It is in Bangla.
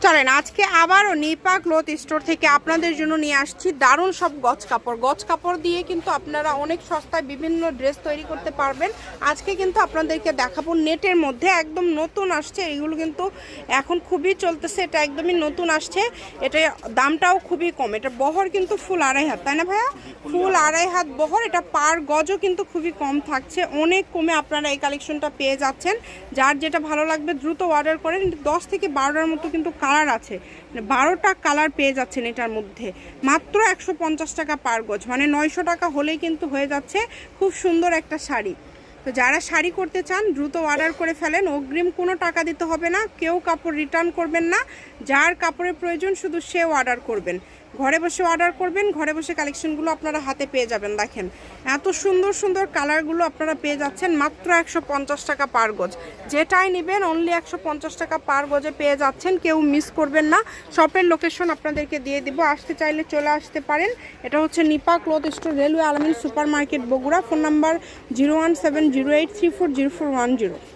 চলেন আজকে আবারও নিপা ক্লথ স্টোর থেকে আপনাদের জন্য নিয়ে আসছি দারুণ সব গজ কাপড় দিয়ে কিন্তু আপনারা অনেক সস্তায় বিভিন্ন ড্রেস তৈরি করতে পারবেন। আজকে কিন্তু আপনাদেরকে দেখাবো নেটের মধ্যে একদম নতুন আসছে, এগুলো কিন্তু এখন খুবই চলতেছে, এটা একদমই নতুন আসছে, এটা দামটাও খুবই কম। এটা বহর কিন্তু ফুল 2.5 হাত, তাই না ভাইয়া? ফুল 2.5 হাত বহর, এটা পার গজও কিন্তু খুবই কম থাকছে, অনেক কমে আপনারা এই কালেকশনটা পেয়ে যাচ্ছেন। যার যেটা ভালো লাগবে দ্রুত অর্ডার করেন। 10 থেকে 12টার মতো কিন্তু কালার আছে, 12টা কালার পেয়ে যাচ্ছেন এটার মধ্যে মাত্র 150 টাকা পার গজ, মানে 900 টাকা হলেই কিন্তু হয়ে যাচ্ছে খুব সুন্দর একটা শাড়ি। তো যারা শাড়ি করতে চান দ্রুত অর্ডার করে ফেলেন, অগ্রিম কোনো টাকা দিতে হবে না, কেউ কাপড় রিটার্ন করবেন না, যার কাপড়ের প্রয়োজন শুধু সেও অর্ডার করবেন। ঘরে বসে অর্ডার করবেন, ঘরে বসে কালেকশনগুলো আপনারা হাতে পেয়ে যাবেন। দেখেন এত সুন্দর সুন্দর কালারগুলো আপনারা পেয়ে যাচ্ছেন মাত্র 150 টাকা পার গজ। যেটাই নেবেন অনলি 150 টাকা পার গজে পেয়ে যাচ্ছেন, কেউ মিস করবেন না। শপের লোকেশন আপনাদেরকে দিয়ে দিব, আসতে চাইলে চলে আসতে পারেন। এটা হচ্ছে নিপা ক্লথ স্টোর, রেলওয়ে আলামিন super market, Bogura. Phone number 01708340410।